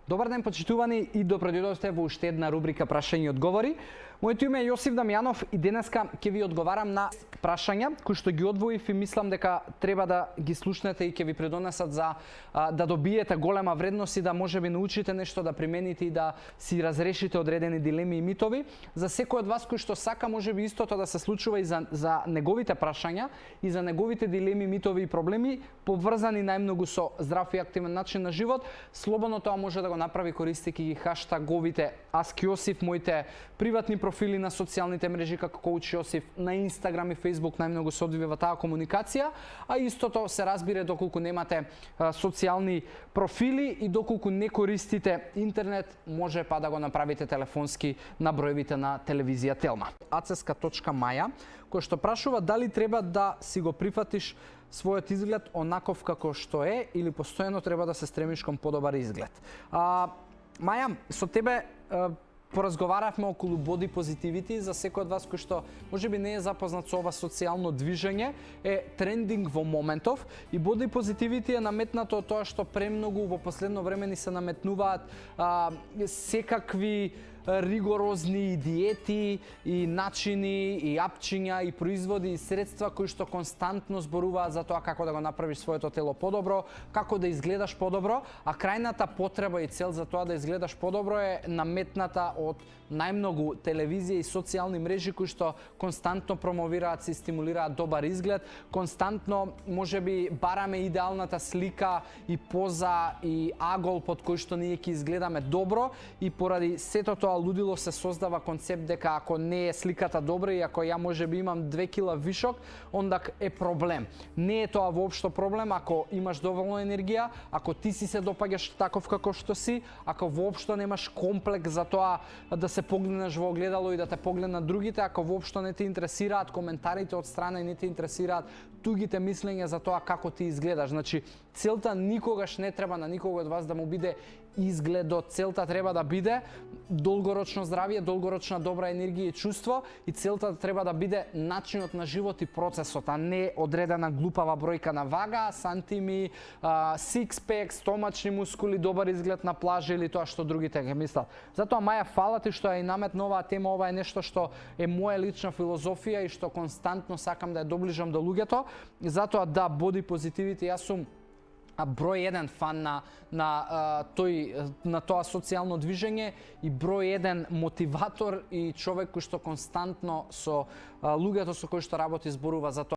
Добар ден, почитувани, и добро дојдовте во уште една рубрика прашања и одговори. Моето име е Јосиф Дамјанов и денеска ќе ви одговарам на прашања кои што ги одвоив и мислам дека треба да ги слушнете и ќе ви придонесат за да добиете голема вредност и да можеби научите нешто, да примените и да си разрешите одредени дилеми и митови. За секој од вас кој што сака можеби истото да се случува и за неговите прашања и за неговите дилеми, митови и проблеми, поврзани најмногу со здрав и активен начин на живот, слободно тоа може да го направи користејќи ги хаштаговите Ask Јосиф, моите приватни профили на социјалните мрежи како Коуч Јосиф, на Инстаграм и Фејсбук најмногу се одвива таа комуникација, а истото се разбира доколку немате социјални профили и доколку не користите интернет, може па да го направите телефонски на броевите на телевизија Телма. Ацеска.маја, кој што прашува дали треба да си го прифатиш својот изглед онаков како што е или постојано треба да се стремиш кон подобар изглед. Маја, со тебе поразговаравме околу боди позитивити. За секој од вас кој што можеби не е запознат со ова социјално движење, е трендинг во моментов и боди позитивити е наметнато од тоа што премногу во последно време ни се наметнуваат секакви ригорозни диети и начини и апчиња и производи и средства кои што константно зборуваат за тоа како да го направиш своето тело подобро, како да изгледаш подобро, а крајната потреба и цел за тоа да изгледаш подобро е наметната од најмногу телевизија и социјални мрежи кои што константно промовираат, се стимулираат добар изглед, константно можеби бараме идеалната слика и поза и агол под кој што ние ќе изгледаме добро и поради сето тоа лудило се создава концепт дека ако не е сликата добра и ако ја можеби имам 2 кила вишок, ондак е проблем. Не е тоа воопшто проблем ако имаш доволно енергија, ако ти си се допаѓаш таков како што си, ако воопшто немаш комплекс за тоа да се погледнеш во огледало и да те погледнат другите, ако воопшто не те интересираат коментарите од страна и не те интересираат тугите мислења за тоа како ти изгледаш. Значи, целта никогаш не треба на никого од вас да му биде изгледот. Целта треба да биде долгорочно здравје, долгорочна добра енергија и чувство и целта треба да биде начинот на живот и процесот, а не одредена глупава бројка на вага, сантими, сикспек, стомачни мускули, добар изглед на плажа или тоа што другите ќе мислат. Затоа Маја, фала ти што ја и наметна оваа тема, ова е нешто што е моја лична филозофија и што константно сакам да ја доближам до луѓето. Затоа да, боди позитивите, јас сум број еден фан на тоа социјално движење и број еден мотиватор и човек кој што константно со луѓето со кои што работи зборува за тоа.